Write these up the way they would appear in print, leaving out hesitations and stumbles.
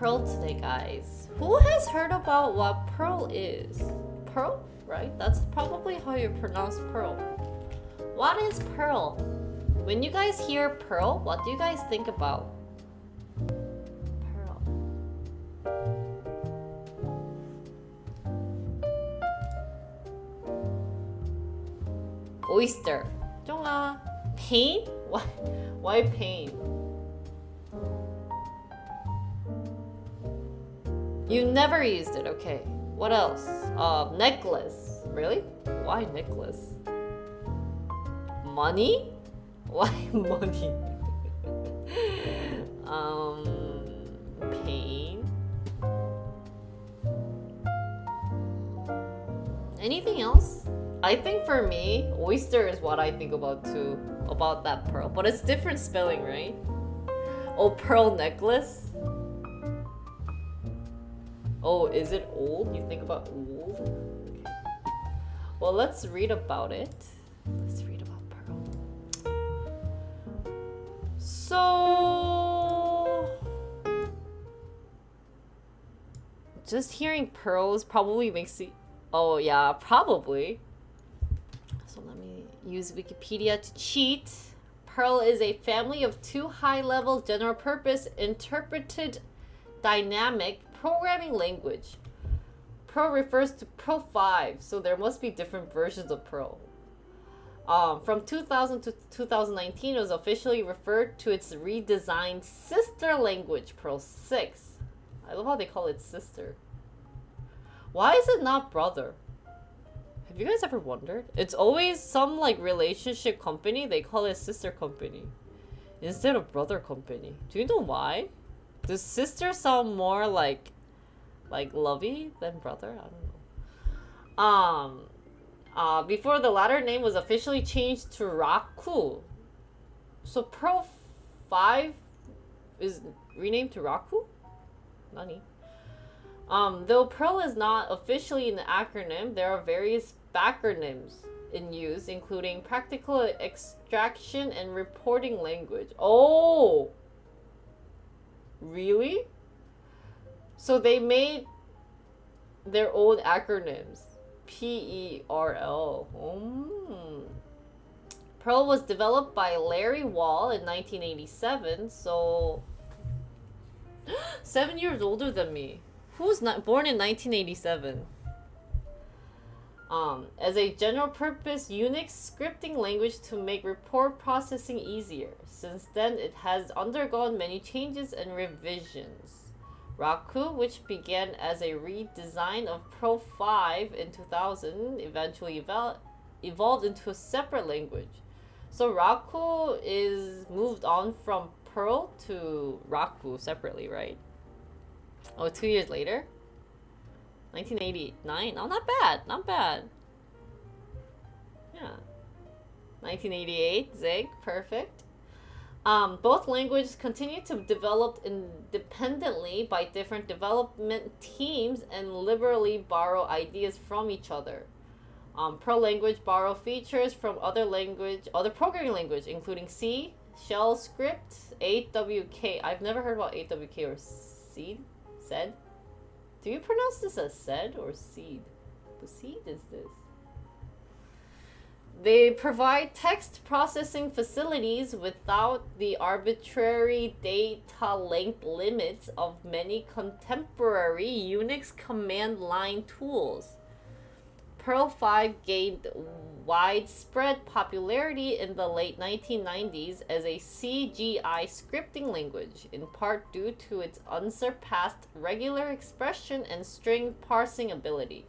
Perl today, guys. Who has heard about what Perl is? Perl, right? That's probably how you pronounce Perl. What is Perl? When you guys hear Perl, what do you guys think about? Perl. Oyster. 정아. Pain? Why pain? You never used it, okay. What else? Necklace. Really? Why necklace? Money? Why money? Pain. Anything else? I think for me, oyster is what I think about too, about that pearl. But it's different spelling, right? Oh, pearl necklace? Oh, is it old? You think about old? Okay. Well, let's read about it. Let's read about Perl. So, just hearing pearls probably makes you... Oh yeah, probably. So let me use Wikipedia to cheat. Perl is a family of two high-level general-purpose interpreted dynamic programming language. Perl refers to Perl 5, so there must be different versions of Perl. From 2000 to 2019, it was officially referred to its redesigned sister language, Perl 6. I love how they call it sister. Why is it not brother? Have you guys ever wondered? It's always some like relationship company, they call it sister company instead of brother company. Do you know why? Does sister sound more like lovey than brother? I don't know. Before the latter name was officially changed to Raku. So Perl 5 is renamed to Raku? Nani? Though Perl is not officially an acronym, there are various backronyms in use, including practical extraction and reporting language. Oh! Really? So they made their own acronyms. P-E-R-L. Perl was developed by Larry Wall in 1987, so 7 years older than me. Who's not born in 1987? As a general-purpose Unix scripting language to make report processing easier. Since then, it has undergone many changes and revisions. Raku, which began as a redesign of Perl 5 in 2000, eventually evolved into a separate language. So Raku is moved on from Perl to Raku separately, right? Oh, 2 years later? 1989? Oh, not bad. Not bad. Yeah. 1988, Zig. Perfect. Both languages continue to develop independently by different development teams and liberally borrow ideas from each other. Perl language borrow features from other programming language, including C, Shell script, AWK. I've never heard about AWK or Seed. Said? Do you pronounce this as said or seed? What seed is this? They provide text processing facilities without the arbitrary data length limits of many contemporary Unix command line tools. Perl 5 gained widespread popularity in the late 1990s as a CGI scripting language, in part due to its unsurpassed regular expression and string parsing ability.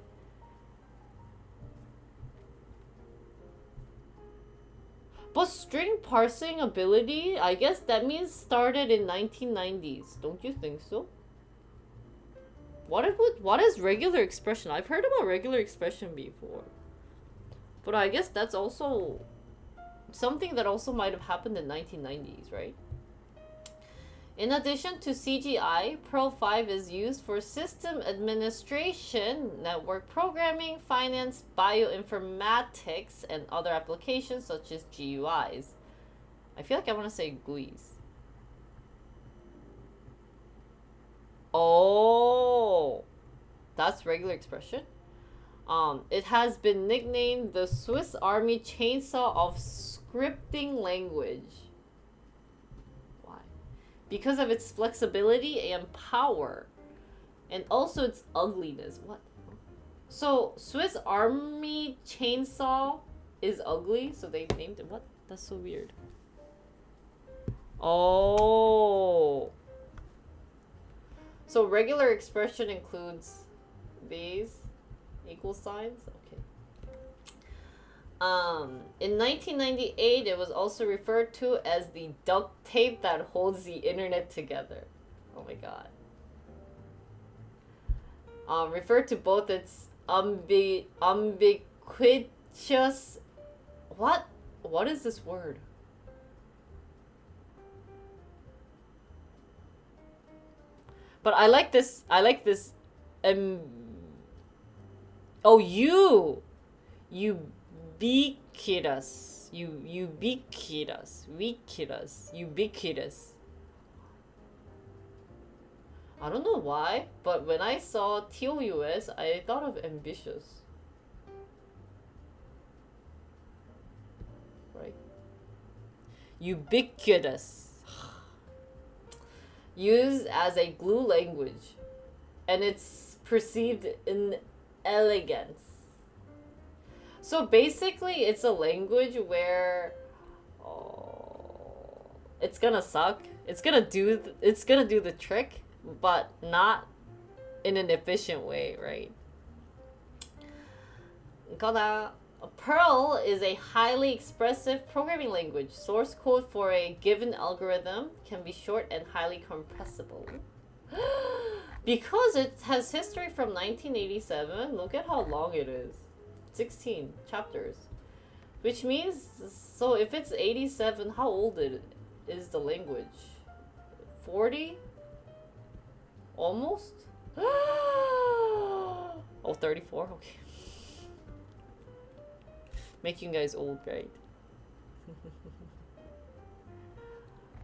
But string parsing ability, I guess that means started in 1990s. Don't you think so? What is regular expression? I've heard about regular expression before. But I guess that's also something that also might have happened in 1990s, right? In addition to CGI, Perl 5 is used for system administration, network programming, finance, bioinformatics, and other applications such as GUIs. I feel like I want to say GUIs. Oh, that's regular expression. It has been nicknamed the Swiss Army chainsaw of scripting language. Why? Because of its flexibility and power, and also its ugliness. What? So Swiss Army chainsaw is ugly, so they named it. What? That's so weird. Oh. So regular expression includes these equal signs. Okay. In 1998, it was also referred to as the duct tape that holds the internet together. Oh my god. Referred to both its ubiquitous. What? What is this word? But I like this. I like this. Oh, ubiquitous. Ubiquitous. I don't know why, but when I saw TOUS, I thought of ambitious. Right? Ubiquitous. Used as a glue language, and it's perceived in elegance. So basically, it's a language where it's gonna suck. It's gonna do the trick, but not in an efficient way, right? Perl is a highly expressive programming language. Source code for a given algorithm can be short and highly compressible. Because it has history from 1987, look at how long it is. 16 chapters. Which means, so if it's 87, how old is the language? 40? Almost? Oh, 34? Okay. Making you guys old, right?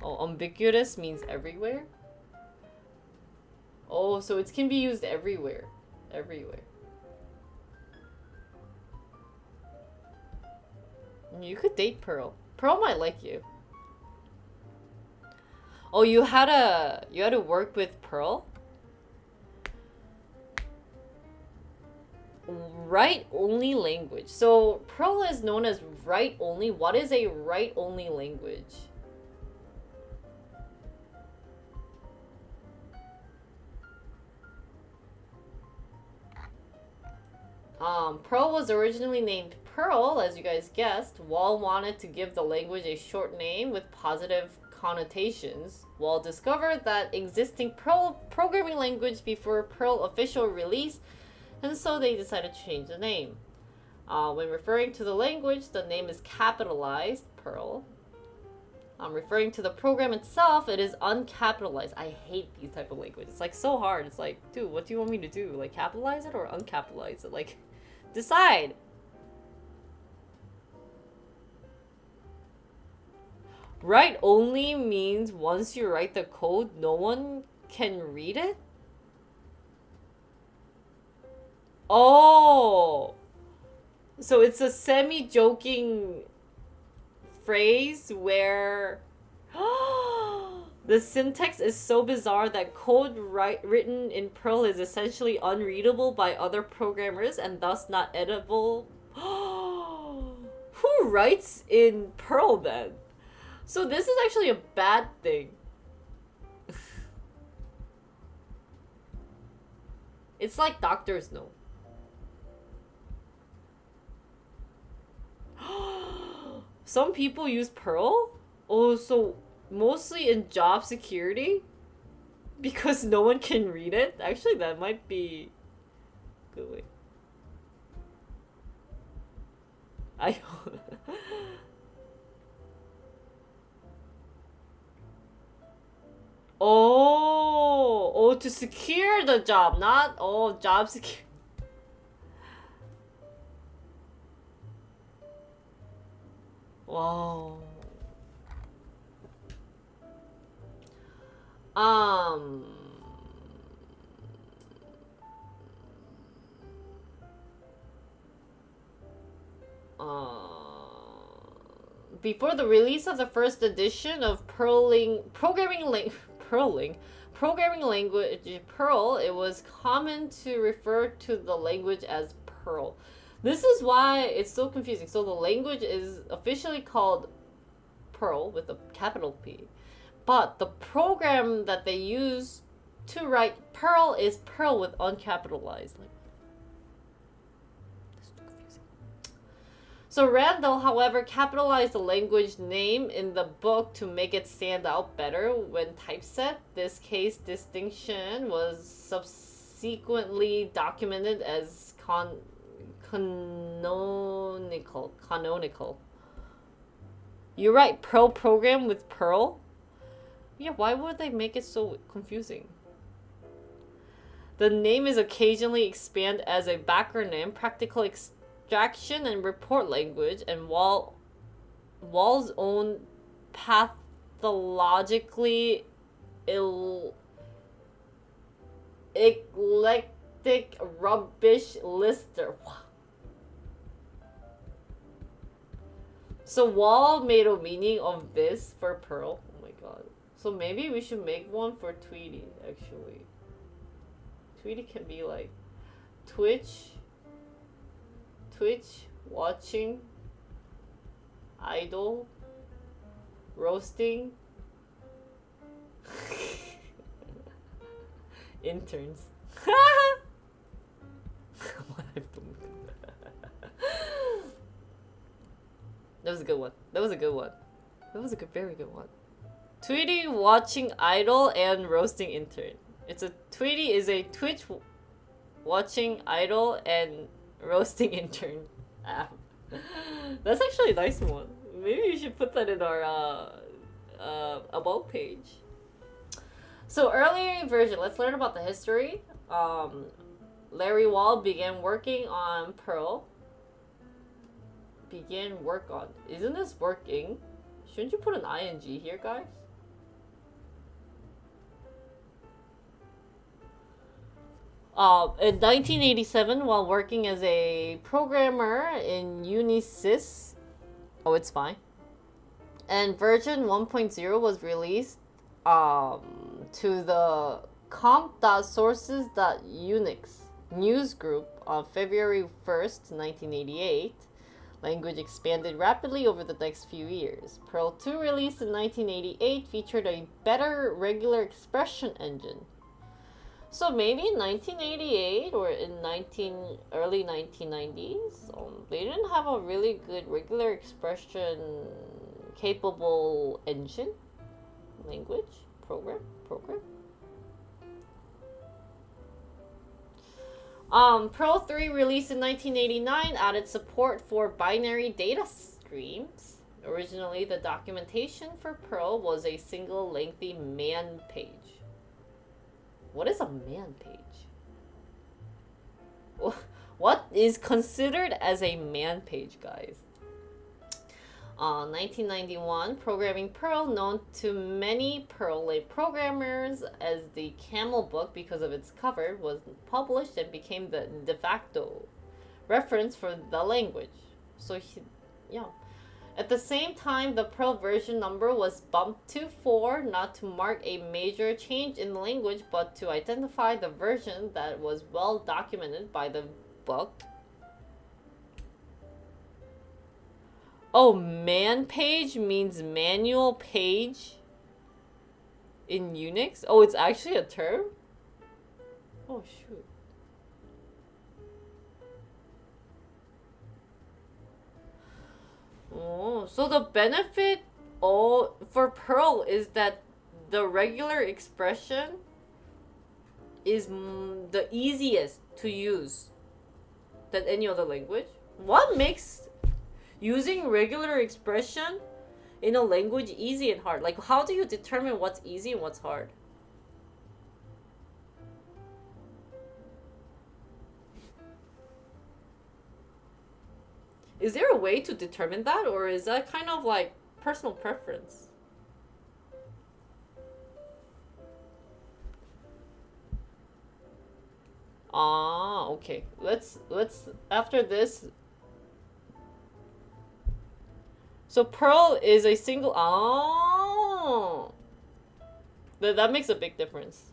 Oh, ubiquitous means everywhere? Oh, so it can be used everywhere. Everywhere. You could date Pearl. Pearl might like you. Oh, you had to work with Pearl? Write-only language. So Perl is known as write-only. What is a write-only language? Perl was originally named Perl, as you guys guessed. Wall wanted to give the language a short name with positive connotations. Wall discovered that existing Perl programming language before Perl official release, and so they decided to change the name. When referring to the language, the name is capitalized, Perl. Referring to the program itself, it is uncapitalized. I hate these type of language. It's like so hard. It's like, dude, what do you want me to do? Like capitalize it or uncapitalize it? Like, decide. Write only means once you write the code, no one can read it? Oh! So it's a semi-joking phrase where the syntax is so bizarre that code written in Perl is essentially unreadable by other programmers and thus not editable. Who writes in Perl then? So this is actually a bad thing. It's like doctor's note. Some people use Perl? Oh, so mostly in job security? Because no one can read it? Actually, that might be good way. Oh, to secure the job, not job secure. Wow. Before the release of the first edition of programming language Perl, it was common to refer to the language as Perl. This is why it's so confusing. So the language is officially called Perl with a capital P, but the program that they use to write Perl is Perl with uncapitalized. Like, that's too confusing. So Randall, however, capitalized the language name in the book to make it stand out better when typeset. This case distinction was subsequently documented as canonical. You write Perl program with Perl? Yeah, why would they make it so confusing? The name is occasionally expanded as a backronym, practical extraction and report language, and Wall's own pathologically eclectic rubbish lister. So Wall made a meaning of this for Perl. Oh my god. So maybe we should make one for Tweety, actually. Tweety can be like Twitch watching idol roasting interns. That was a good one. That was a good one. That was a good, very good one. Tweety watching idol and roasting intern. Tweety is a Twitch watching idol and roasting intern app. That's actually a nice one. Maybe you should put that in our about page. So earlier version, let's learn about the history. Larry Wall began working on Perl. Begin work on. Isn't this working? Shouldn't you put an ing here, guys? In 1987, while working as a programmer in Unisys, oh, it's fine. And version 1.0 was released to the comp.sources.unix news group on February 1st, 1988. Language expanded rapidly over the next few years. Perl 2, released in 1988, featured a better regular expression engine. So maybe in 1988 or in early 1990s, they didn't have a really good regular expression capable engine, language, program. Perl 3, released in 1989, added support for binary data streams. Originally, the documentation for Perl was a single lengthy man page. What is a man page? What is considered as a man page, guys? 1991, Programming Perl, known to many Perl-late programmers as the Camel Book because of its cover, was published and became the de facto reference for the language. So, yeah. At the same time, the Perl version number was bumped to 4, not to mark a major change in the language, but to identify the version that was well documented by the book. Oh, man page means manual page in Unix? Oh, it's actually a term? Oh, shoot. Oh, so the benefit for Perl is that the regular expression is the easiest to use than any other language. What makes using regular expression in a language easy and hard? Like, how do you determine what's easy and what's hard? Is there a way to determine that, or is that kind of like personal preference? Ah, okay. Let's after this So Perl is a single. Oh, that makes a big difference.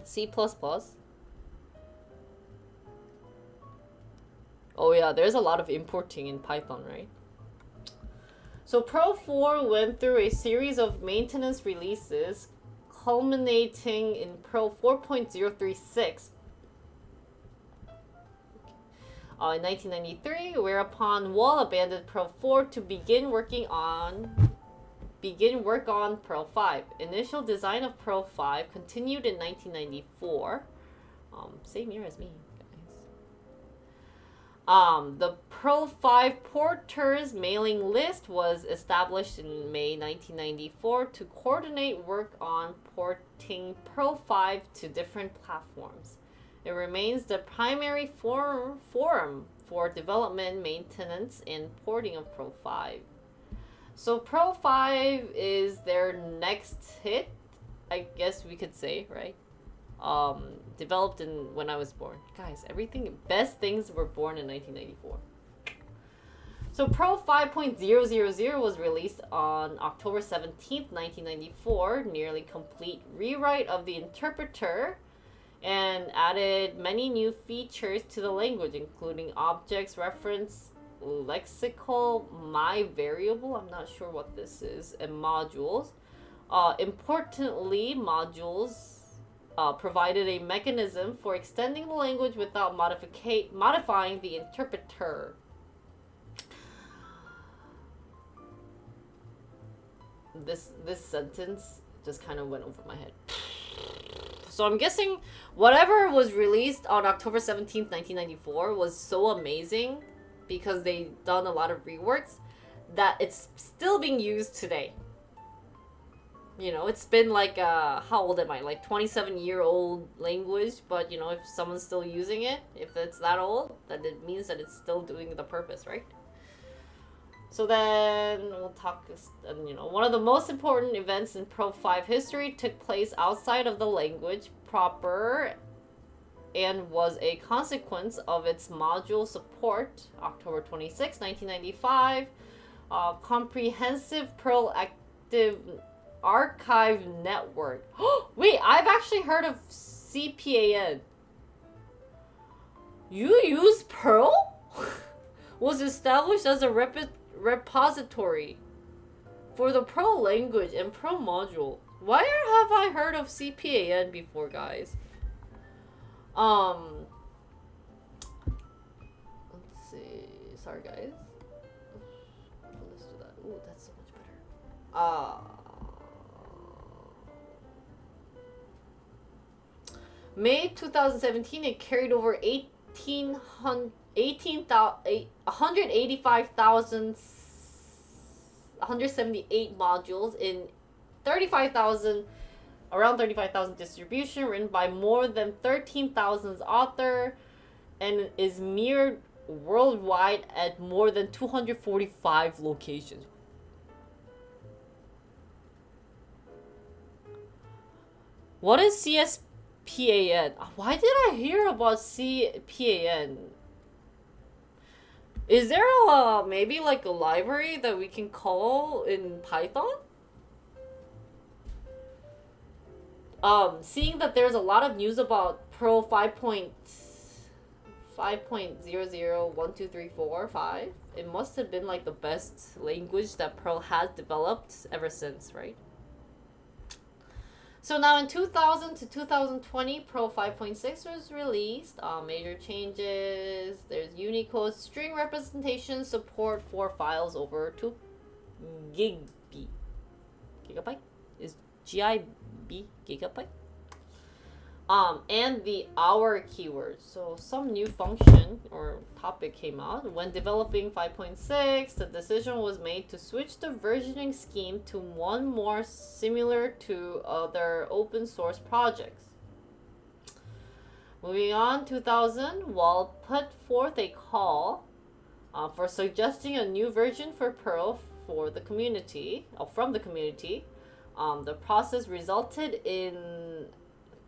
C++. Oh yeah, there's a lot of importing in Python, right? So Perl 4 went through a series of maintenance releases, culminating in Perl 4.036 in 1993, whereupon Wall abandoned Perl 4 to begin work on Perl 5. Initial design of Perl 5 continued in 1994. Same year as me, guys. The Perl 5 porters mailing list was established in May 1994 to coordinate work on porting Perl 5 to different platforms. It remains the primary forum for development, maintenance, and porting of Perl 5. So Perl 5 is their next hit, I guess we could say, right? Developed in when I was born. Guys, best things were born in 1994. So Perl 5.000 was released on October 17th, 1994, nearly complete rewrite of the interpreter, and added many new features to the language, including objects, reference, lexical, my variable, I'm not sure what this is, and modules. Importantly, modules provided a mechanism for extending the language without modifying the interpreter. This sentence just kind of went over my head. So I'm guessing whatever was released on October 17th, 1994 was so amazing because they done a lot of reworks that it's still being used today. You know, it's been like, how old am I? Like 27-year-old language, but you know, if someone's still using it, if it's that old, then it means that it's still doing the purpose, right? So then we'll talk, you know, one of the most important events in Perl 5 history took place outside of the language proper and was a consequence of its module support. October 26, 1995, comprehensive Perl active archive network. Wait, I've actually heard of CPAN. You use Perl? Was established as a repository for the Perl language and Perl module. Why have I heard of CPAN before, guys? Let's see. Sorry, guys. Let's do that. Ooh, that's so much better. May 2017, it carried over 185,178 modules in around 35,000 distribution, written by more than 13,000 author, and is mirrored worldwide at more than 245 locations. What is CSPAN? Why did I hear about CPAN? Is there maybe like a library that we can call in Python? Seeing that there's a lot of news about Perl 5.0012345, it must have been like the best language that Perl has developed ever since, right? So now in 2000 to 2020, Perl 5.6 was released. Major changes. There's Unicode string representation support for files over 2 gigabyte is GIB gigabyte. And the hour keyword. So some new function or topic came out. When developing 5.6, the decision was made to switch the versioning scheme to one more similar to other open source projects. Moving on, 2000, Wall put forth a call for suggesting a new version for Perl for the community, from the community. The process resulted in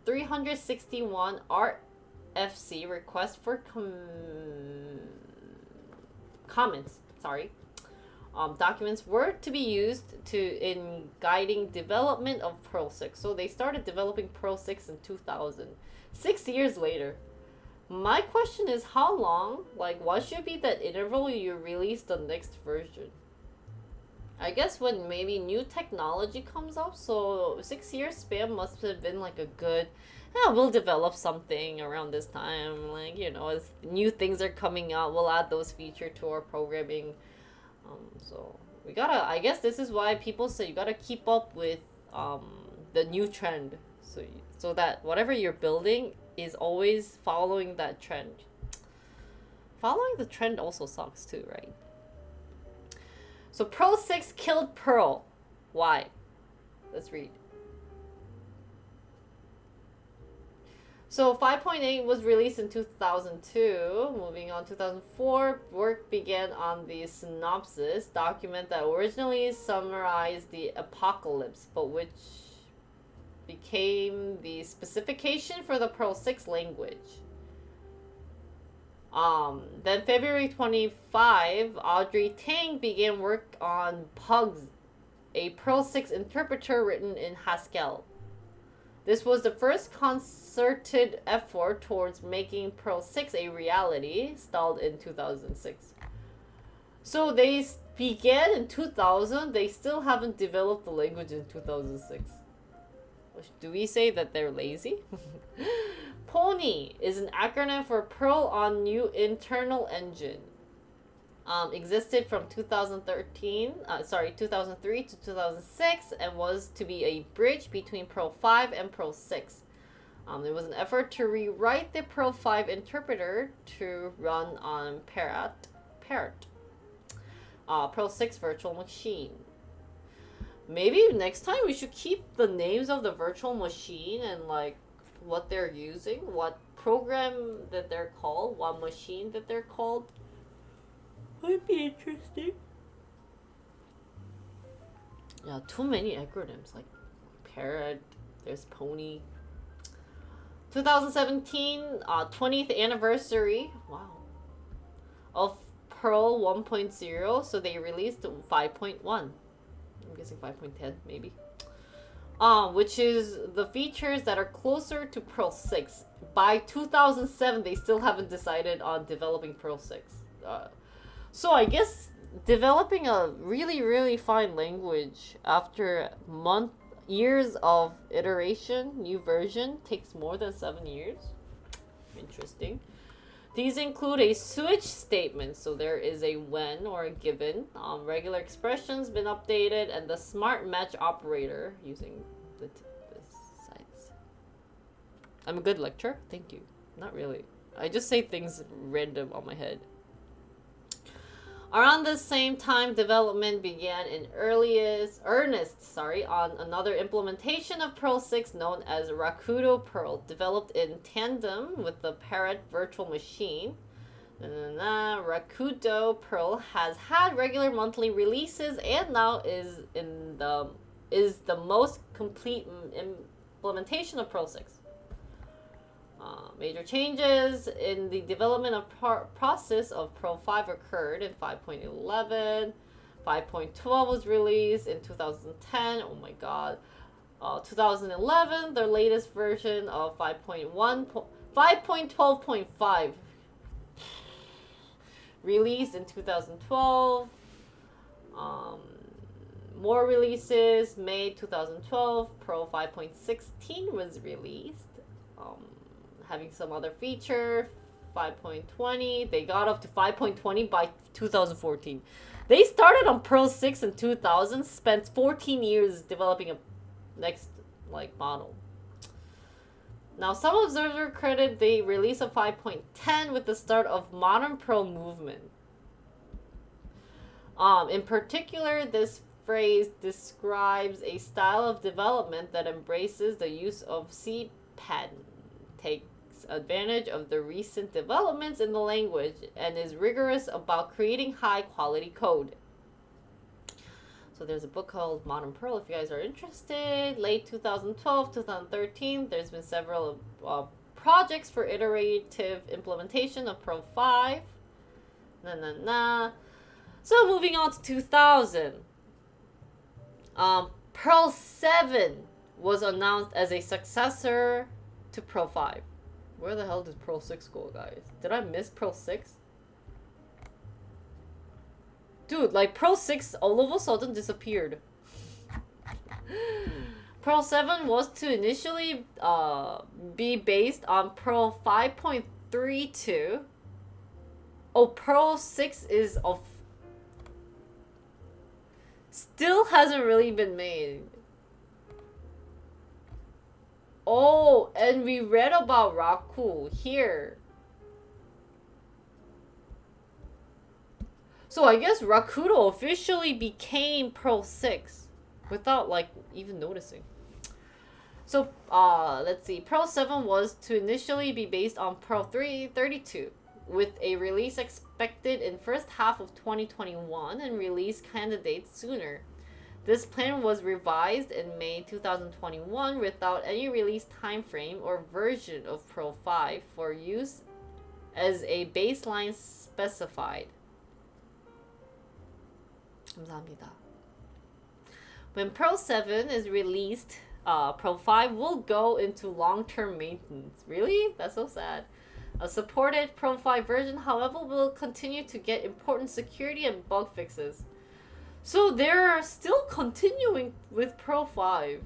361 RFC requests for comments, documents were to be used in guiding development of Perl 6. So they started developing Perl 6 in 2000, 6 years later. My question is, how long? Like, what should be that interval you release the next version? I guess when maybe new technology comes up. So 6 years span must have been like a good, yeah, we'll develop something around this time. Like, you know, as new things are coming out, we'll add those features to our programming. So we gotta, I guess this is why people say you gotta keep up with the new trend. So that whatever you're building is always following that trend. Following the trend also sucks too, right? So Perl 6 killed Perl. Why? Let's read. So 5.8 was released in 2002. Moving on, 2004, work began on the synopsis document that originally summarized the apocalypse, but which became the specification for the Perl 6 language. Then February 25, Audrey Tang began work on Pugs, a Perl 6 interpreter written in Haskell. This was the first concerted effort towards making Perl 6 a reality, stalled in 2006. So they began in 2000, they still haven't developed the language in 2006. Do we say that they're lazy? PONY is an acronym for Perl on New Internal Engine. Existed from 2003 to 2006 and was to be a bridge between Perl 5 and Perl 6. There was an effort to rewrite the Perl 5 interpreter to run on Perl 6 virtual machine. Maybe next time we should keep the names of the virtual machine and like what they're using, what program that they're called, what machine that they're called. Might be interesting. Yeah, too many acronyms like Parrot, there's Pony. 2017, 20th anniversary, wow, of Perl 1.0, so they released 5.1. I'm guessing 5.10 maybe. Which is the features that are closer to Perl 6. By 2007, they still haven't decided on developing Perl 6. So I guess developing a really, really fine language after years of iteration, new version, takes more than 7 years. Interesting. These include a switch statement, so there is a when or a given. Regular expressions been updated, and the smart match operator using the sites. I'm a good lecturer? Thank you. Not really. I just say things random on my head. Around the same time, development began in earnest on another implementation of Perl 6 known as Rakudo Perl, developed in tandem with the Parrot virtual machine. Rakudo Perl has had regular monthly releases and now is the most complete implementation of Perl 6. Major changes in the development of process of Perl 5 occurred in 5.11. 5.12 was released in 2010. Oh my god. 2011, their latest version of 5.12.5 released in 2012. More releases. May 2012, Perl 5.16 was released. Having some other feature, 5.20. They got up to 5.20 by 2014. They started on Perl 6 in 2000, spent 14 years developing a next model. Now, some observers credit the release of 5.10 with the start of modern Perl movement. In particular, this phrase describes a style of development that embraces the use of C pattern, takes advantage of the recent developments in the language, and is rigorous about creating high quality code. So there's a book called Modern Perl if you guys are interested. Late 2012, 2013, there's been several projects for iterative implementation of Perl 5. So moving on to 2000. Perl 7 was announced as a successor to Perl 5. Where the hell did Perl 6 go, guys? Did I miss Perl 6? Dude, like Perl 6 all of a sudden disappeared. Perl 7 was to initially be based on Perl 5.32. Oh, Perl 6 is still hasn't really been made. Oh, and we read about Raku here. So I guess Rakudo officially became Perl 6 without like even noticing. So let's see. Perl 7 was to initially be based on Perl 3.32 with a release expected in first half of 2021 and release candidates sooner. This plan was revised in May 2021 without any release timeframe or version of Perl 5 for use as a baseline specified. 감사합니다. When Perl 7 is released, Perl 5 will go into long-term maintenance. Really? That's so sad. A supported Perl 5 version, however, will continue to get important security and bug fixes. So they're still continuing with Perl 5.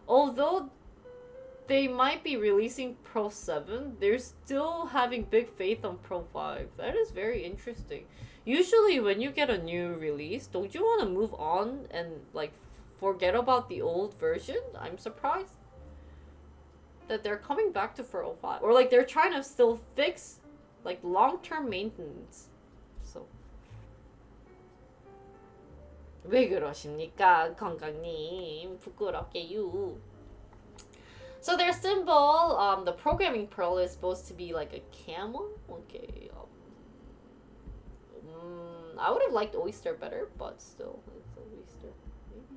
Although they might be releasing Perl 7, they're still having big faith on Perl 5. That is very interesting. Usually when you get a new release, don't you want to move on and like forget about the old version? I'm surprised that they're coming back to Perl 5. Or like they're trying to still fix like long-term maintenance. So 왜 그러십니까, 건강님? 부끄럽게요. So their symbol, the programming Perl is supposed to be like a camel. Okay. I would have liked oyster better, but still, it's a oyster. Maybe.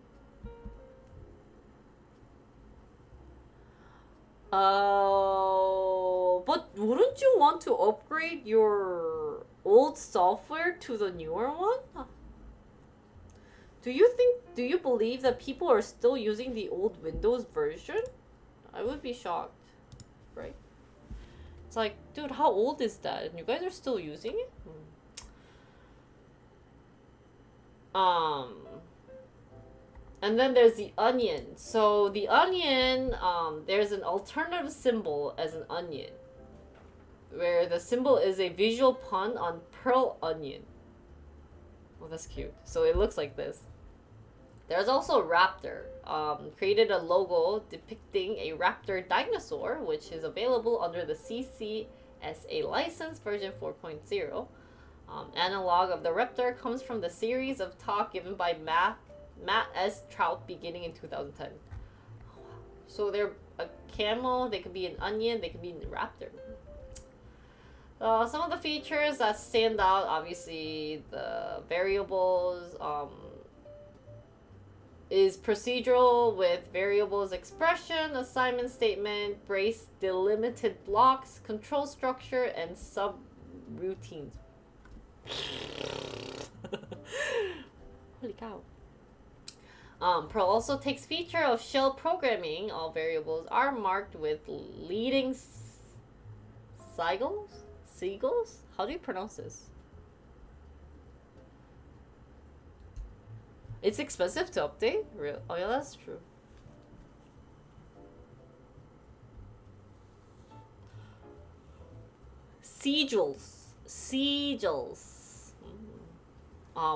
But wouldn't you want to upgrade your old software to the newer one? Do you believe that people are still using the old Windows version? I would be shocked, right? It's like, dude, how old is that? And you guys are still using it? And then there's the onion. So the onion, there's an alternative symbol as an onion, where the symbol is a visual pun on Perl onion. Oh, that's cute. So it looks like this. There's also a raptor. Created a logo depicting a raptor dinosaur, which is available under the CCSA license version 4.0. Analog of the raptor comes from the series of talk given by Matt S. Trout beginning in 2010. Oh, wow. So they're a camel, they could be an onion, they could be a raptor. Some of the features that stand out, obviously, the variables is procedural with variables expression, assignment statement, brace delimited blocks, control structure, and subroutines. Holy cow. Perl also takes feature of shell programming. All variables are marked with leading seagulls? How do you pronounce this? It's expensive to update? Real? Oh yeah, that's true. Sigils.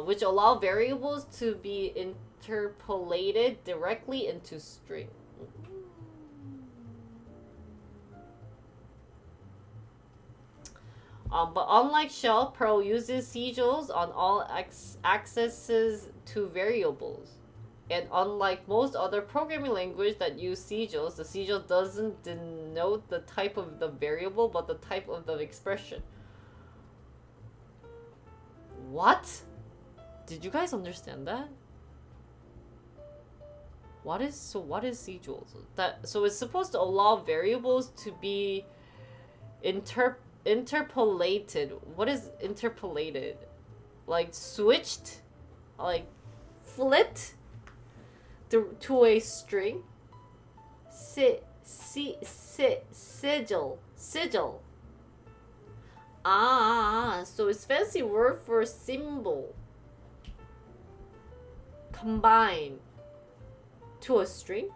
Which allow variables to be interpolated directly into string. But unlike shell, Perl uses sigils on all accesses to variables. And unlike most other programming languages that use sigils, the sigil doesn't denote the type of the variable, but the type of the expression. What? Did you guys understand that? What is sigils? So it's supposed to allow variables to be interpolated. What is interpolated? like switched, like flipped to a string. Sigil. So it's fancy word for symbol. Combine to a string.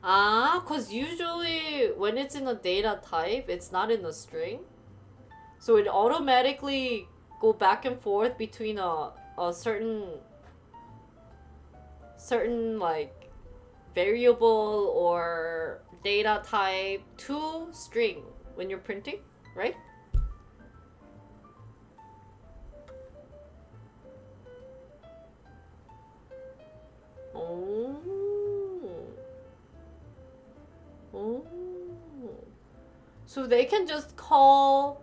Because usually when it's in a data type, it's not in a string. So it automatically go back and forth between a certain like variable or data type to string when you're printing, right? Oh. So they can just call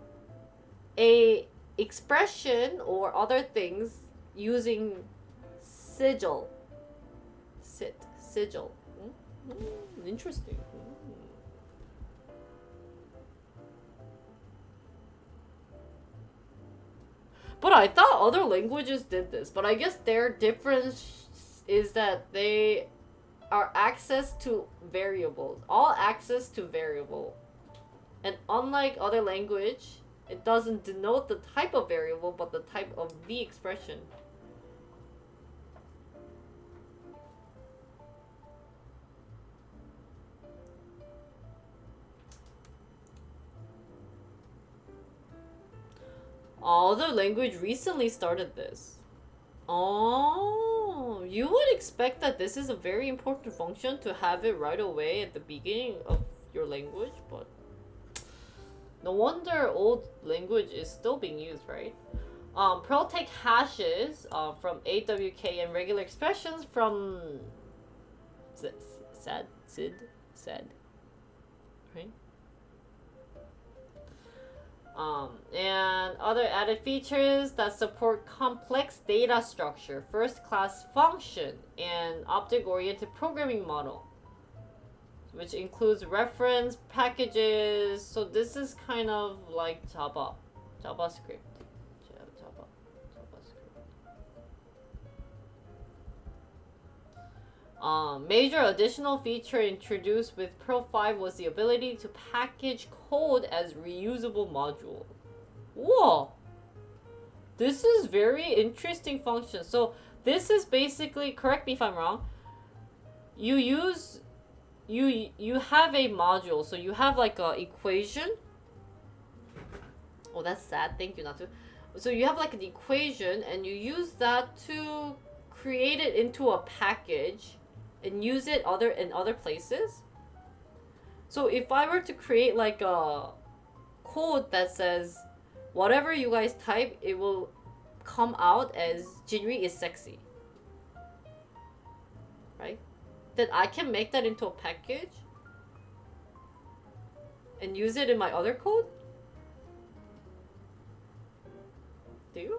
a expression or other things using sigil. Sigil. Interesting. But I thought other languages did this. But I guess their difference is that they are access to variables. All access to variable. And unlike other language, it doesn't denote the type of variable, but the type of the expression. Other language recently started this. Oh, you would expect that this is a very important function to have it right away at the beginning of your language, but no wonder old language is still being used, right? Perl take hashes from AWK and regular expressions from SAD, right? And other added features that support complex data structure, first-class function, and object-oriented programming model, which includes reference packages. So this is kind of like JavaScript. Major additional feature introduced with Perl 5 was the ability to package code as reusable module. Whoa! This is very interesting function. So this is basically, correct me if I'm wrong, you have a module, so you have like a equation. Oh, that's sad. Thank you, Natu. So you have like an equation, and you use that to create it into a package and use it in other places. So if I were to create like a code that says whatever you guys type, it will come out as Jinri is sexy, right? Then I can make that into a package and use it in my other code. Damn.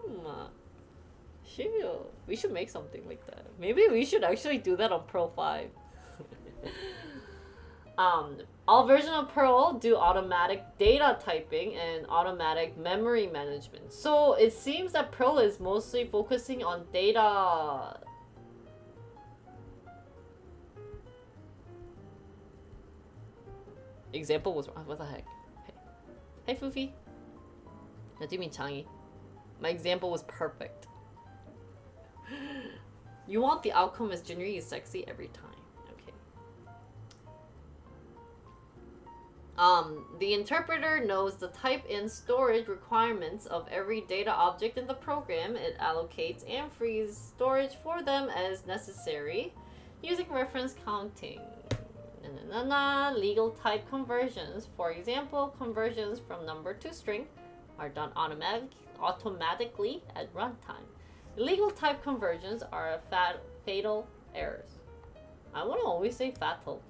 We should make something like that. Maybe we should actually do that on Perl 5. All versions of Perl do automatic data typing and automatic memory management. So it seems that Perl is mostly focusing on data. Example was what the heck? Hey Fufi. What do you mean Changi? My example was perfect. You want the outcome as Jinri is sexy every time. Okay. The interpreter knows the type and storage requirements of every data object in the program. It allocates and frees storage for them as necessary using reference counting. Legal type conversions. For example, conversions from number to string are done automatically at runtime. Illegal type conversions are fatal errors. I want to always say fatal.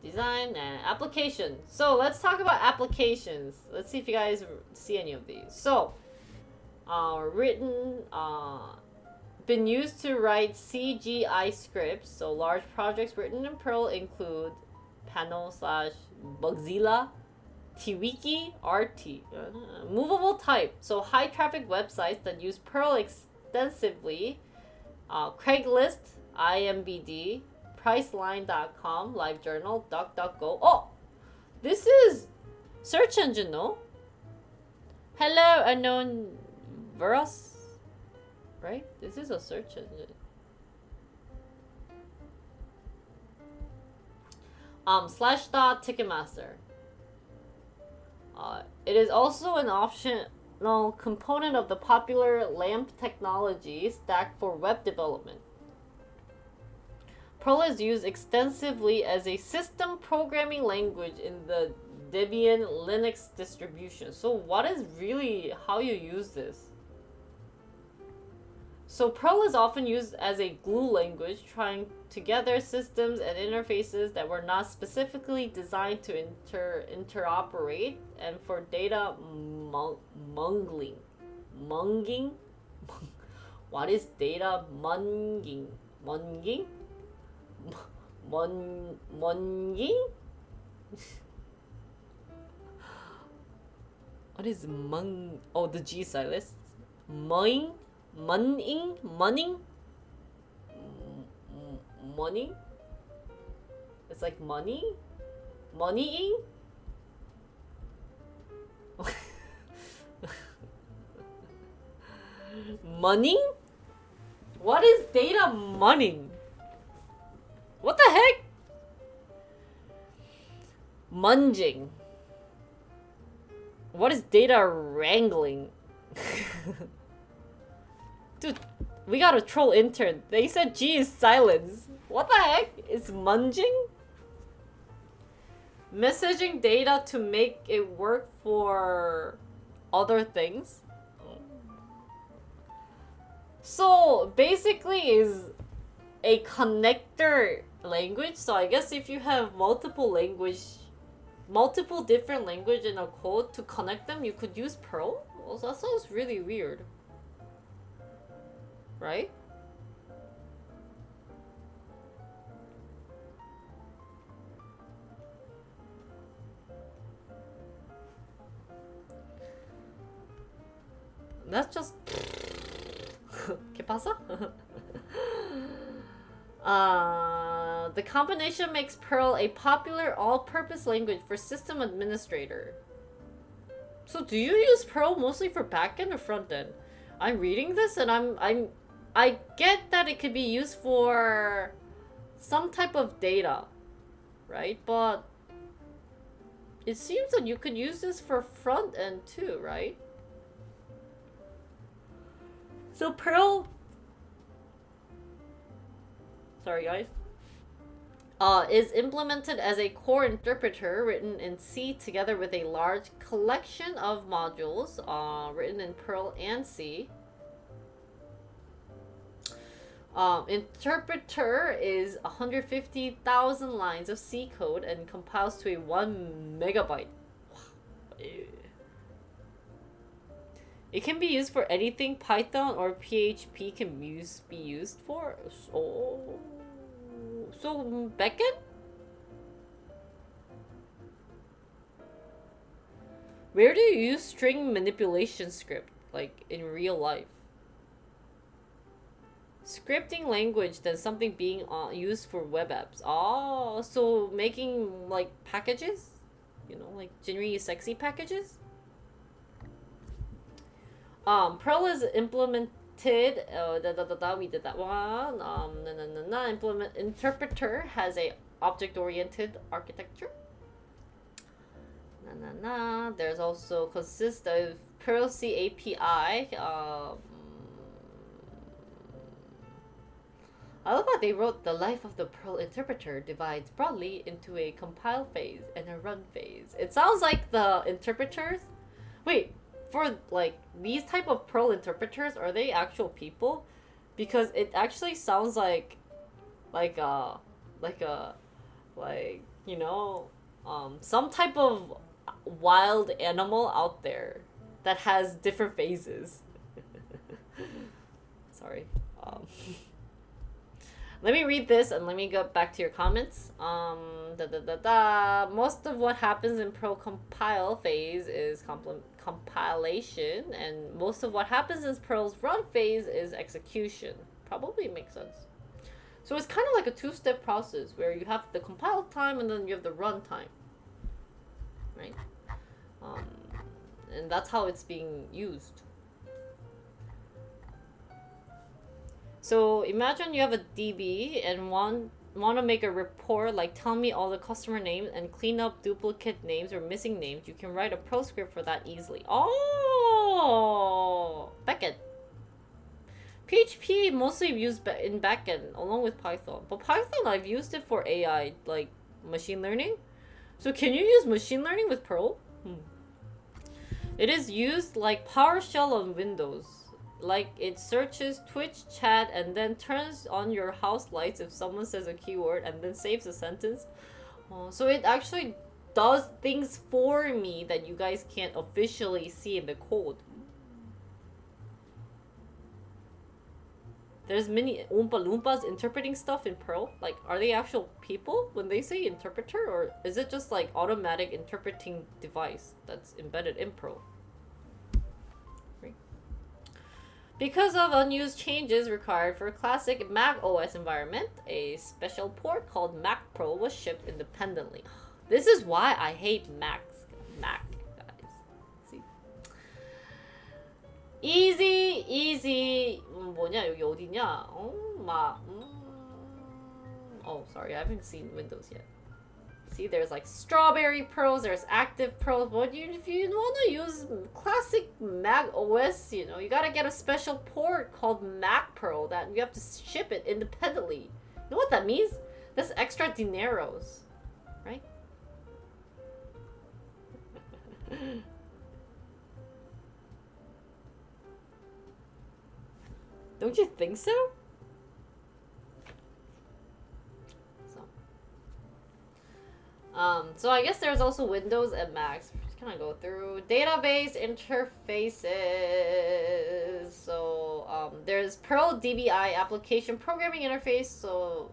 Design and application. So let's talk about applications. Let's see if you guys see any of these. So, written been used to write CGI scripts. So large projects written in Perl include Pano/Bugzilla, Wiki, RT, movable type. So high traffic websites that use Perl extensively, Craigslist, IMBD, Priceline.com, LiveJournal, DuckDuckGo. Oh, this is search engine, no? Hello, unknown Veros, right? This is a search engine. Slashdot Ticketmaster. It is also an optional component of the popular LAMP technology stack for web development. Perl is used extensively as a system programming language in the Debian Linux distribution. So what is really how you use this? So Perl is often used as a glue language, trying together systems and interfaces that were not specifically designed to interoperate, and for data munging. What is data munging? Munging? Munging? What is mung? Oh, the G silence. Munning? Munning? Munning? Money? It's like money? Moneying? Money? What is data money? What the heck? Munging. What is data wrangling? Dude, we got a troll intern. They said G is silence. What the heck? It's munging? Messaging data to make it work for other things? So basically is a connector language. So I guess if you have multiple different language in a code to connect them, you could use Perl? Well, that sounds really weird. Right? That's just... ¿Qué pasa? The combination makes Perl a popular all-purpose language for system administrator. So do you use Perl mostly for backend or frontend? I'm reading this and I get that it could be used for some type of data, right? But it seems that you could use this for front end too, right? So Perl, sorry guys, is implemented as a core interpreter written in C together with a large collection of modules written in Perl and C. Interpreter is 150,000 lines of C code and compiles to a 1 megabyte. It can be used for anything Python or PHP can be used for. So backend? Where do you use string manipulation script, like in real life? Scripting language than something being used for web apps. Oh, so making like packages? You know, like generally sexy packages? Perl is implemented. We did that one. Interpreter has a object-oriented architecture. There's also consists of Perl C API. I love how they wrote the life of the Perl interpreter divides broadly into a compile phase and a run phase. It sounds like the interpreters. Wait, for like these type of Perl interpreters, are they actual people? Because it actually sounds like you know, some type of wild animal out there that has different phases. Sorry. Let me read this and let me go back to your comments. Most of what happens in Perl compile phase is compilation, and most of what happens in Perl's run phase is execution. Probably makes sense. So it's kind of like a two-step process where you have the compile time and then you have the run time, right? And that's how it's being used. So imagine you have a DB and want to make a report like tell me all the customer names and clean up duplicate names or missing names. You can write a Perl script for that easily. Oh, backend. PHP mostly used in backend along with Python. But Python, I've used it for AI, like machine learning. So can you use machine learning with Perl? It is used like PowerShell on Windows. Like it searches Twitch chat and then turns on your house lights if someone says a keyword and then saves a sentence. So it actually does things for me that you guys can't officially see in the code. There's many Oompa Loompas interpreting stuff in Perl. Like, are they actual people when they say interpreter? Or is it just like automatic interpreting device that's embedded in Perl? Right. Because of unused changes required for a classic Mac OS environment, a special port called Mac Pro was shipped independently. This is why I hate Mac, guys. See? Easy. 뭐냐 여기 어디냐? Oh, sorry, I haven't seen Windows yet. See, there's like strawberry pros, there's active pros. But if you want to use classic Mac OS, you know, you gotta get a special port called Mac Pro that you have to ship it independently. You know what that means? That's extra dineros, right? Don't you think so? So I guess there's also Windows and Macs. Just kind of go through database interfaces. So there's Perl DBI application programming interface. So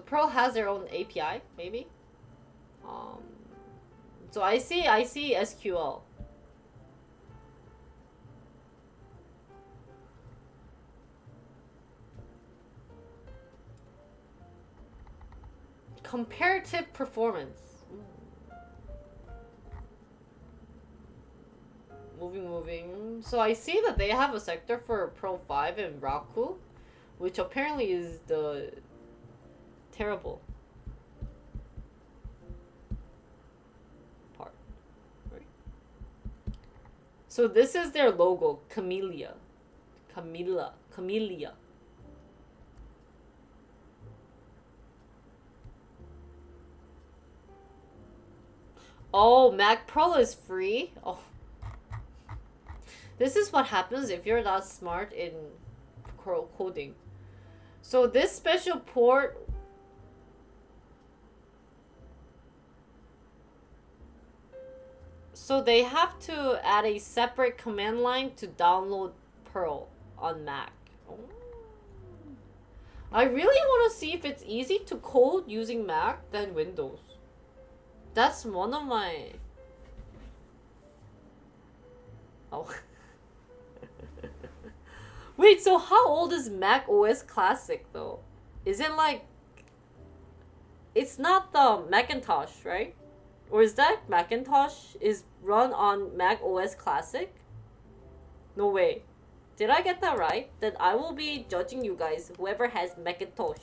Perl has their own API, maybe. So I see SQL. Comparative performance. Moving. So I see that they have a sector for Perl 5 and Raku, which apparently is the terrible part. Right? So this is their logo, Camellia. Oh, Mac Pro is free? Oh. This is what happens if you're not smart in coding. So this special port... So they have to add a separate command line to download Perl on Mac. Oh. I really want to see if it's easy to code using Mac than Windows. That's one of my... Oh. Wait, so how old is Mac OS Classic though? Is it like... It's not the Macintosh, right? Or is that Macintosh is run on Mac OS Classic? No way. Did I get that right? Then I will be judging you guys, whoever has Macintosh.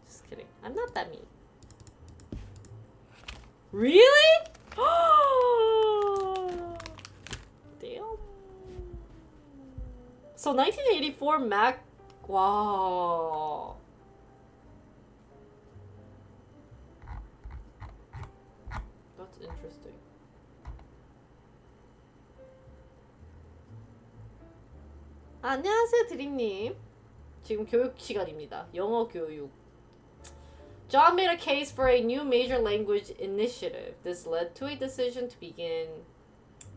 Just kidding. I'm not that mean. Really? Damn. So 1984 Mac. Wow. That's interesting. 안녕하세요, 드림님. 지금 교육 시간입니다. 영어 교육. John made a case for a new major language initiative. This led to a decision to begin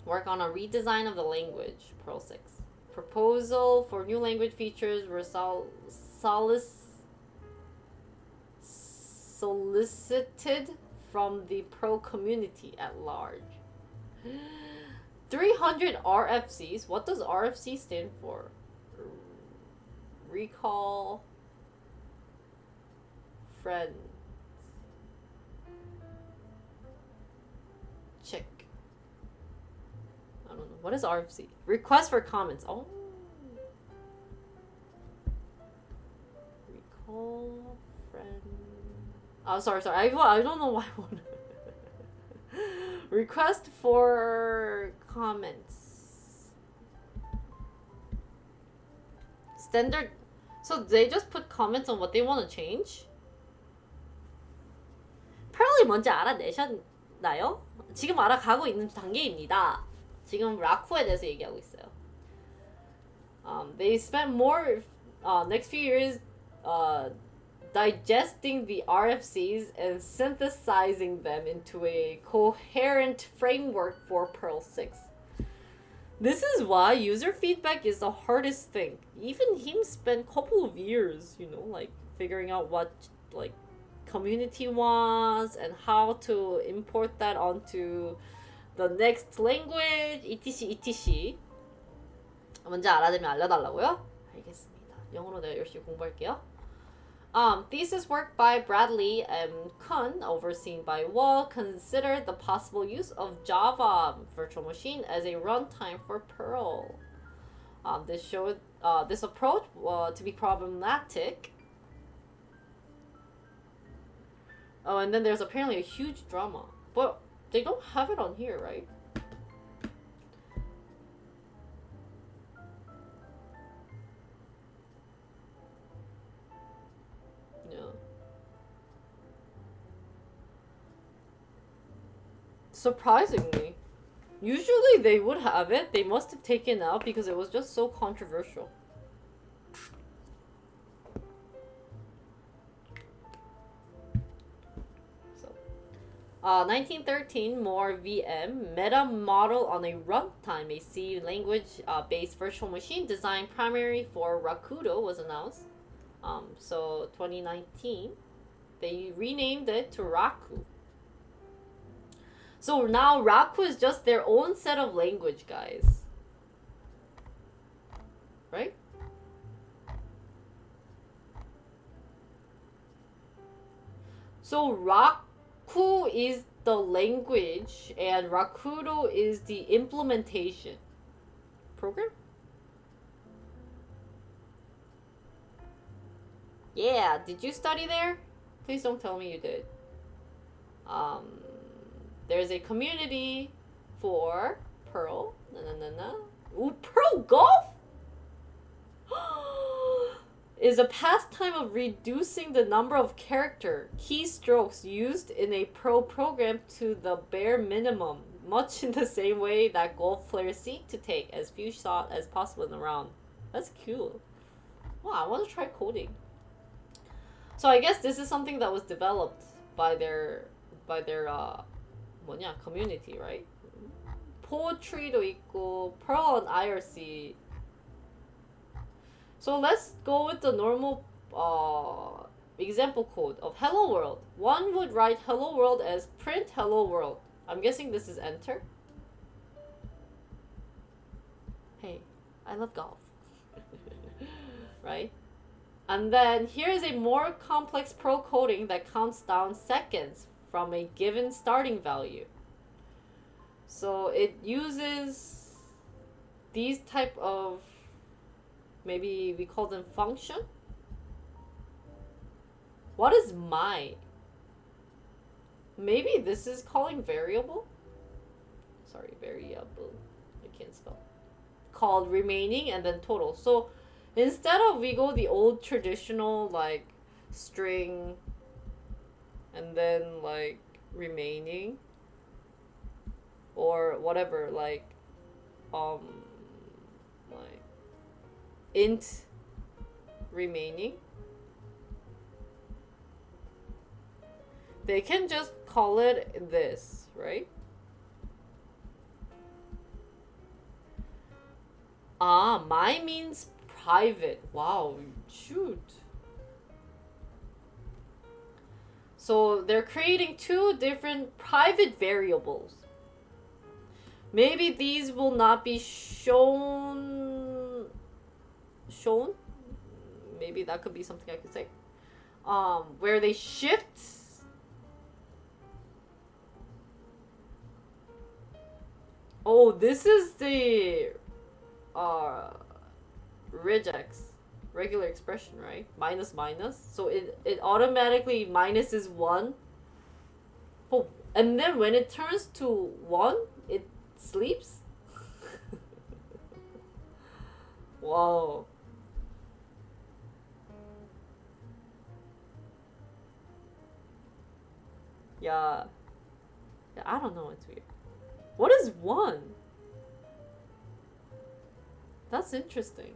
work on a redesign of the language, Perl proposal for new language features were solicited from the Perl community at large. 300 RFCs? What does RFC stand for? Recall friends. Check. I don't know. What is RFC? Request for comments. Oh. Recall friend. Oh, sorry. I don't know why I want to. Request for comments. Standard. So they just put comments on what they want to change? Perl이 뭔지 알아내셨나요? 지금 알아가고 있는 단계입니다. 지금 라쿠에 대해서 얘기하고 있어요. They spent more next few years digesting the RFCs and synthesizing them into a coherent framework for Perl 6. This is why user feedback is the hardest thing. Even him spent a couple of years, you know, like figuring out what like community wants and how to import that onto the next language, etc. etc. 뭔지 알아들면 알려달라고요? 알겠습니다. 영어로 내가 열심히 공부할게요. Thesis work by Bradley and Kun, overseen by Wall, considered the possible use of Java virtual machine as a runtime for Perl. This showed this approach to be problematic. Oh, and then there's apparently a huge drama, but they don't have it on here, right? Surprisingly. Usually they would have it. They must have taken it out because it was just so controversial. So, 1913, more VM, meta model on a runtime, a C language based virtual machine designed primarily for Rakudo was announced. So 2019, they renamed it to Raku. So now Raku is just their own set of language, guys. Right? So Raku is the language and Rakudo is the implementation. Program? Yeah, did you study there? Please don't tell me you did. There's a community for Perl. Ooh, Perl Golf? Is a pastime of reducing the number of character keystrokes used in a Perl program to the bare minimum, much in the same way that golf players seek to take as few shots as possible in the round. That's cute. Wow, I want to try coding. So I guess this is something that was developed by their community, right? Poetry도 있고, Perl and IRC. So let's go with the normal example code of hello world. One would write hello world as print hello world. I'm guessing this is enter. Hey, I love golf. Right? And then here's a more complex Perl coding that counts down seconds from a given starting value. So it uses these type of, maybe we call them function. What is my? Maybe this is calling variable. Sorry, variable. I can't spell. Called remaining and then total. So instead of we go the old traditional like string and then like remaining or whatever, like int remaining, they can just call it this, right? Ah, my means private. Wow, shoot. So they're creating two different private variables. Maybe these will not be shown. Shown? Maybe that could be something I could say. Where they shift. Oh, this is the regex. Regular expression, right? Minus minus. So it automatically minuses 1. Oh, and then when it turns to 1, it sleeps? Wow. Yeah. Yeah, I don't know, it's weird. What is 1? That's interesting.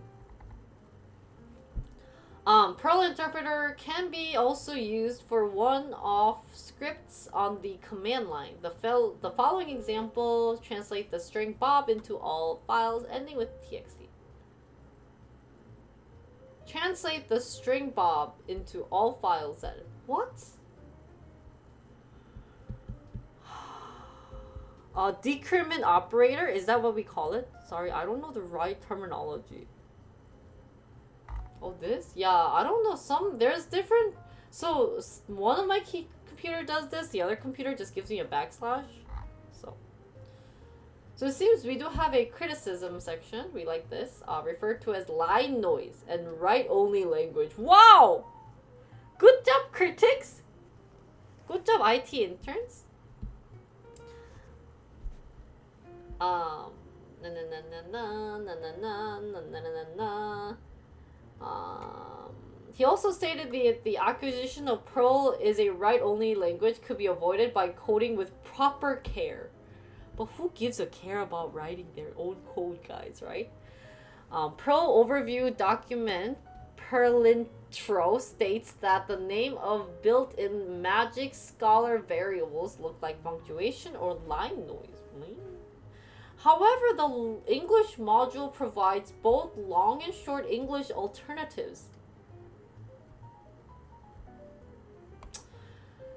Perl interpreter can be also used for one-off scripts on the command line. The following example translate the string bob into all files ending with txt. Translate the string bob into all files that... What? Decrement operator? Is that what we call it? Sorry, I don't know the right terminology. Oh, this? Yeah, I don't know. There's different... So, one of my computer does this. The other computer just gives me a backslash. So it seems we do have a criticism section. We like this. Referred to as line noise and write-only language. Wow! Good job, critics! Good job, IT interns. He also stated the acquisition of Perl is a write-only language could be avoided by coding with proper care. But who gives a care about writing their own code, guys, right? Perl overview document Perlintro states that the name of built-in magic scholar variables look like punctuation or line noise. However, the English module provides both long and short English alternatives.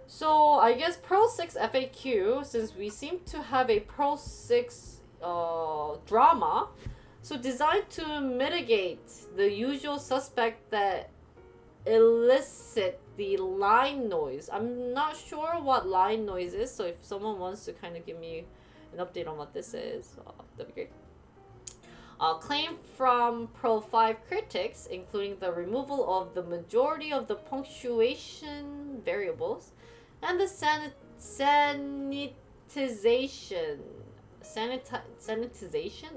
So I guess Perl 6 FAQ, since we seem to have a Perl 6 drama, so designed to mitigate the usual suspect that elicit the line noise. I'm not sure what line noise is, so if someone wants to kind of give me an update on what this is, that'd be great. Claim from Perl 5 critics, including the removal of the majority of the punctuation variables and the sanitization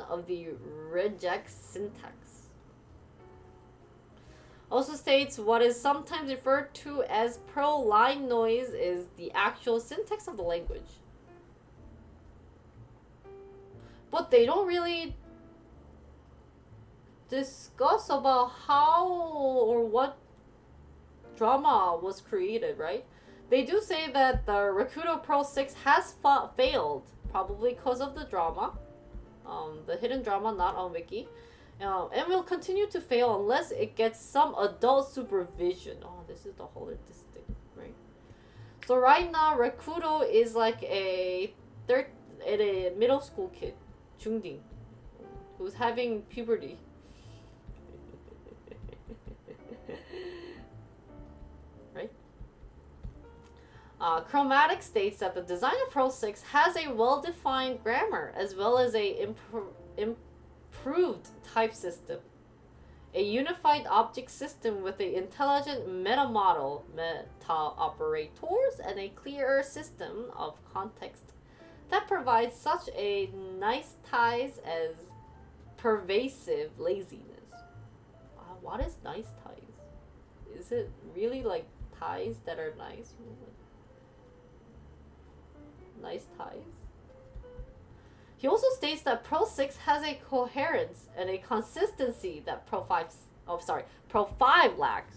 of the regex syntax. Also states what is sometimes referred to as Perl line noise is the actual syntax of the language. But they don't really discuss about how or what drama was created, right? They do say that the Rakuto Perl 6 has failed, probably because of the drama, the hidden drama not on Wiki, and will continue to fail unless it gets some adult supervision. Oh, this is the holistic, right? So right now, Rakuto is like a middle school kid, 중딩, who's having puberty. Right? Chromatic states that the design of Perl 6 has a well-defined grammar as well as a improved type system, a unified object system with an intelligent meta operators, and a clearer system of context that provides such a nice ties as pervasive laziness. What is nice ties? Is it really like ties that are nice? Nice ties? He also states that Perl 6 has a coherence and a consistency that Perl 5 lacks.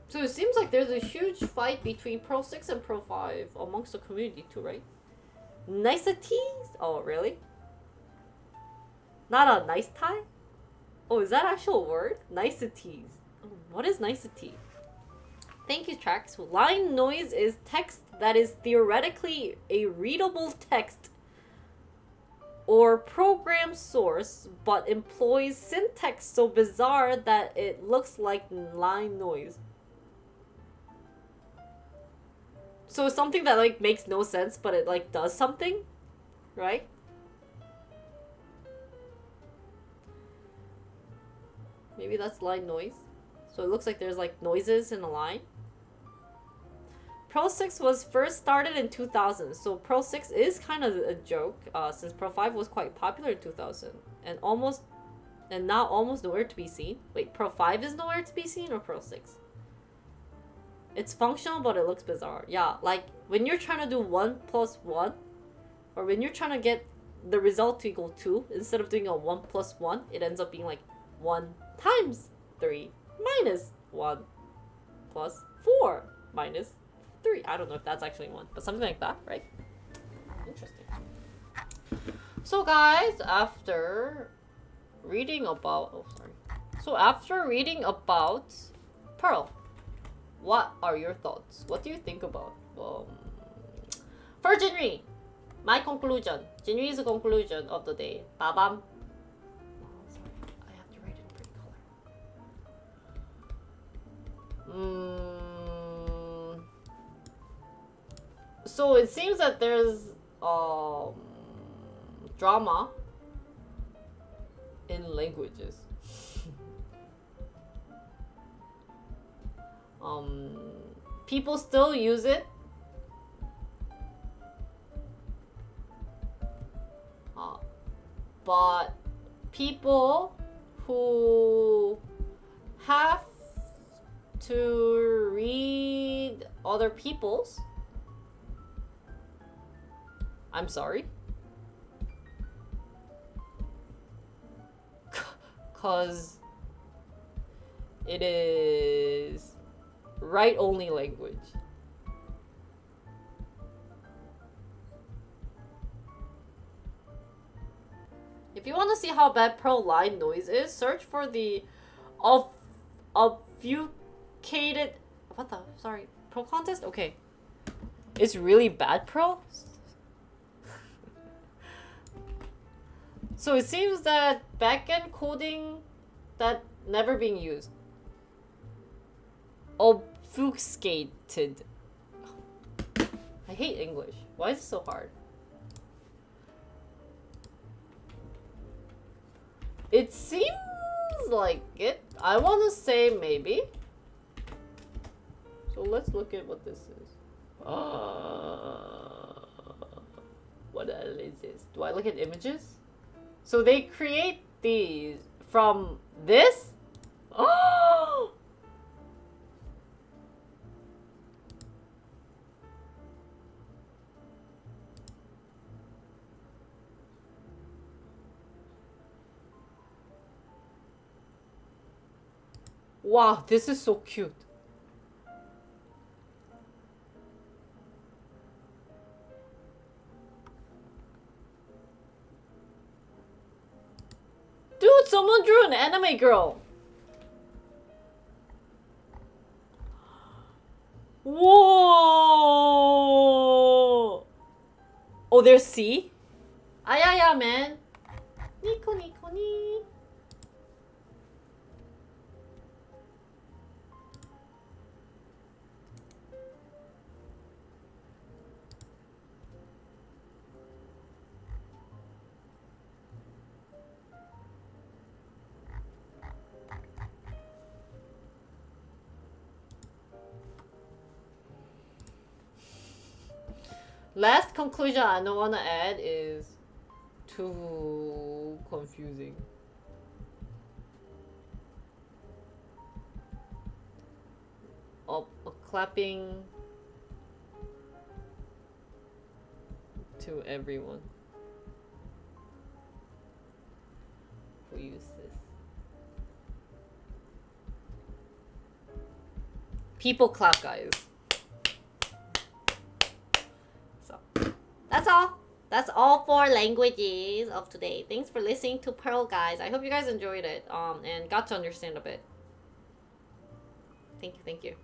So it seems like there's a huge fight between Perl 6 and Perl 5 amongst the community too, right? Niceties? Oh, really? Not a nice tie? Oh, is that actual word? Niceties. Oh, what is nicety? Thank you, Trax. Line noise is text that is theoretically a readable text or program source, but employs syntax so bizarre that it looks like line noise. So it's something that like makes no sense, but it like does something, right? Maybe that's line noise. So it looks like there's like noises in a line. Perl 6 was first started in 2000, so Perl 6 is kind of a joke, since Perl 5 was quite popular in 2000, and now almost nowhere to be seen. Wait, Perl 5 is nowhere to be seen, or Perl 6? It's functional, but it looks bizarre. Yeah, like when you're trying to do 1 plus 1, or when you're trying to get the result to equal 2, instead of doing a 1 plus 1, it ends up being like 1 times 3 minus 1 plus 4 minus 3. I don't know if that's actually 1, but something like that, right? Interesting. So guys, after reading about Perl, what are your thoughts? What do you think about? For Jinri, my conclusion. Jinri's conclusion of the day. Babam. Oh, sorry, I have to write it in pretty color. So it seems that there's drama in languages. People still use it. But people who have to read other people's, I'm sorry, cause it is write-only language. If you want to see how bad Perl line noise is, search for the obfuscated, Perl contest? Okay. It's really bad Perl? So it seems that backend coding that never being used. Obfuscated. I hate English. Why is it so hard? It seems like it. I want to say maybe. So let's look at what this is. What is this? Do I look at images? So they create these from this? Oh! Wow, this is so cute. Dude, someone drew an anime girl. Whoa! Oh, there's C? Ayaya, man. Nico, nico, ni. Last conclusion I don't want to add is too confusing. Clapping to everyone who uses this. People clap, guys. So, that's all. that's all 4 languages of today. Thanks for listening to Perl, guys. I hope you guys enjoyed it and got to understand a bit. Thank you, thank you.